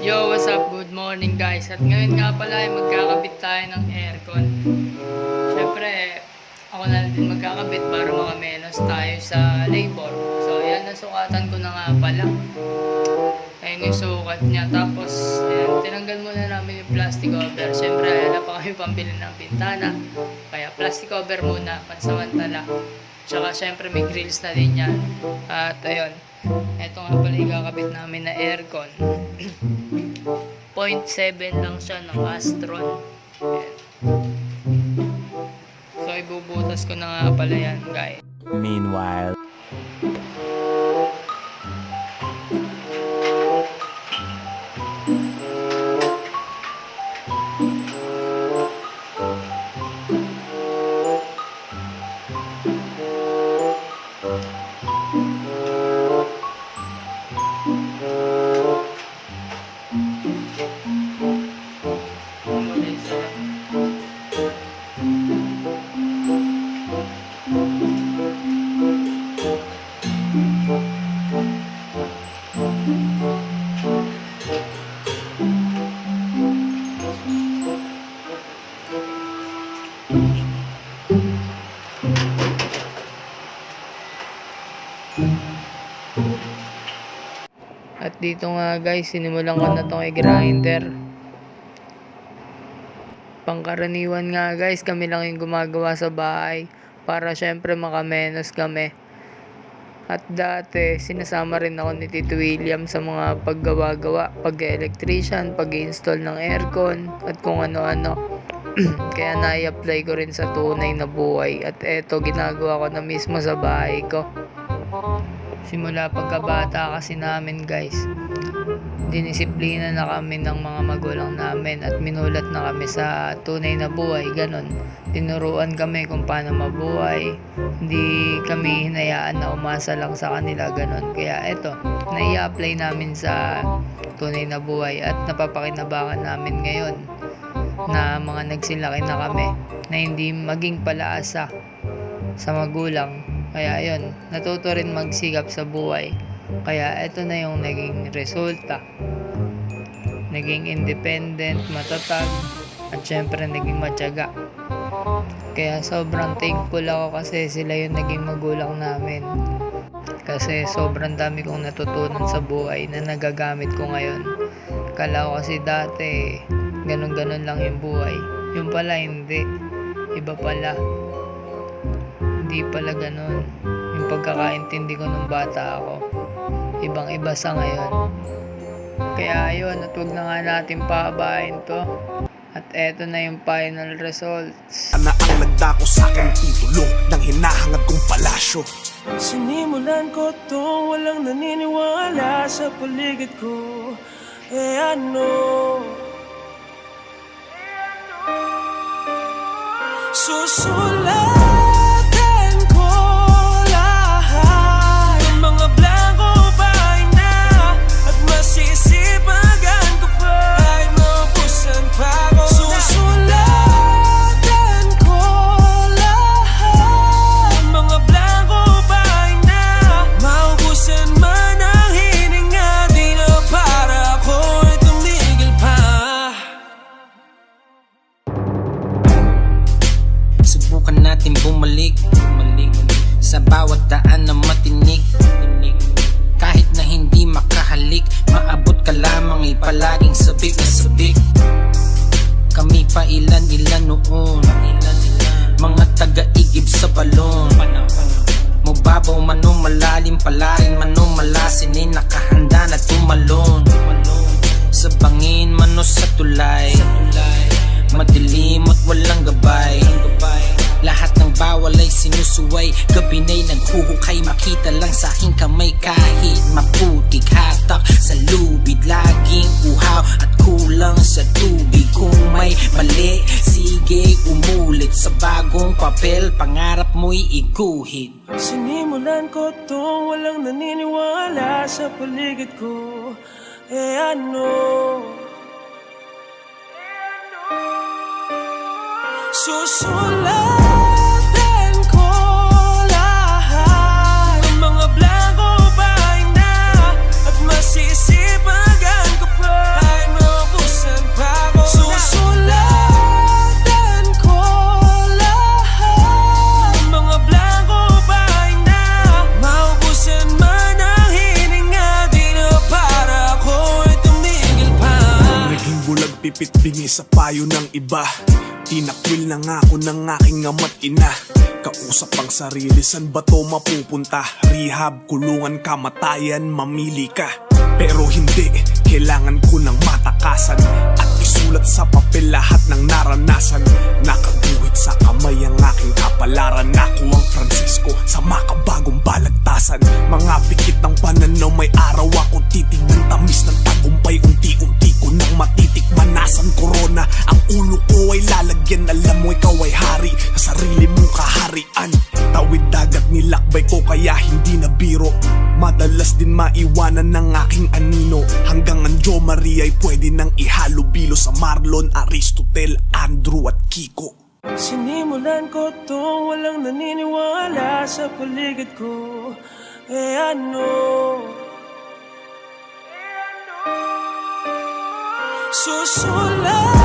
Yo, what's up? Good morning guys. At ngayon nga pala ay magkakabit tayo ng aircon. Siyempre, ako na din magkakabit para makamenos tayo sa labor. So, yan, nasukatan ko na nga pala. Ayun yung sukat niya. Tapos, ayan, tinanggal muna namin yung plastic cover. Siyempre, wala pa kami pambili ng bintana. Kaya plastic cover muna, pansamantala. Tsaka, siyempre, may grills na din yan. At, ayun. Ito nga pala ikakabit namin na aircon. 0.7 lang siya ng Astron. Ayan. So ibubutas ko na nga pala yan, guys. Meanwhile, at dito nga guys, sinimulan ko na itong i-grinder. Pangkaraniwan nga guys, kami lang yung gumagawa sa bahay para syempre makamenos kami. At dati, sinasama rin ako ni Tito William sa mga paggawa-gawa, pag-electrician, pag-install ng aircon, at kung ano-ano. Kaya na-apply ko rin sa tunay na buhay. At eto, ginagawa ko na mismo sa bahay ko. Simula pagkabata kasi namin guys, dinisiplina na kami ng mga magulang namin at minulat na kami sa tunay na buhay, ganon. Tinuruan kami kung paano mabuhay, hindi kami hinayaan na umasa lang sa kanila, ganon. Kaya eto, nai-apply namin sa tunay na buhay at napapakinabangan namin ngayon na mga nagsilaki na kami na hindi maging palaasa sa magulang. Kaya ayun, natuto rin magsikap sa buhay. Kaya ito na yung naging resulta. Naging independent, matatag, at syempre naging matyaga. Kaya sobrang thankful ako kasi sila yung naging magulang namin. Kasi sobrang dami kong natutunan sa buhay na nagagamit ko ngayon. Kala ko kasi dati, ganun-ganun lang yung buhay. Yung pala hindi. Iba pala. Hindi pala ganun. Yung pagkakaintindi ko nung bata ako, ibang-iba sa ngayon. Kaya ayun, at wag na nga natin pahabain to. At eto na yung final results. Ana ang nagdako sa akin titulo ng hinahangad kong palasyo. Sinimulan ko to, walang naniniwala sa paligid ko. Ano? Susulatan ko lahat ng mga blanco bahay na, at masisipagan ko pa kahit maubusan pa ako. Susulatan ko lahat ng mga blanco bahay na, maubusan man ang hininga, di na para ako'y tumigil pa. Subukan natin bumalik sa bawat daan na matinik. Kahit na hindi makahalik, maabot ka lamang ay palaging sabik na sabik. Kami pa ilan-ilan noon, mga taga-igib sa balon. Mababaw man o malalim, palarin man o malasin, ay nakahanda na tumalon. Sa bangin man o sa tulay, madilim at walang gabay. Lahat ng bawal ay sinusuway, gabi na'y naghuhukay, makita lang sa aking kamay. Kahit maputik, hatak sa lubid, laging uhaw at kulang sa tubig. Kung may mali, sige umulit sa bagong papel, pangarap mo'y iguhit. Sinimulan ko to, walang naniniwala sa paligid ko. Ano? Susulatan ko lahat ng mga blanco bahay na, at masisipagan ko pipit bingi sa payo ng iba. Tinakwil na nga ako ng aking ama't ina. Kausap ang sarili, san ba to mapupunta? Rehab, kulungan, kamatayan, mamili ka. Pero hindi, kailangan ko ng matakasan at isulat sa papel lahat ng naranasan. Nakaguhit sa kamay ang aking kapalaran. Ako ang Francisco sa makabagong balagtasan. Mga pikit ng pananaw, may araw ako titignan. Tamis ng tagumpay, unti-unti ko nang matitikman. Nasan corona, ang ulo ko ay lalagyan. Alam mo ikaw ay hari sa sarili mong kaharian. Tawid dagat nilakbay ko kaya hindi na biro. Madalas din maiwanan ng aking anino. Hanggang ang Jo Maria ay pwede nang ihalubilo sa Marlon, Aristotel, Andrew at Kiko. Sinimulan ko to, walang naniniwala sa paligid ko. Ano? Susulat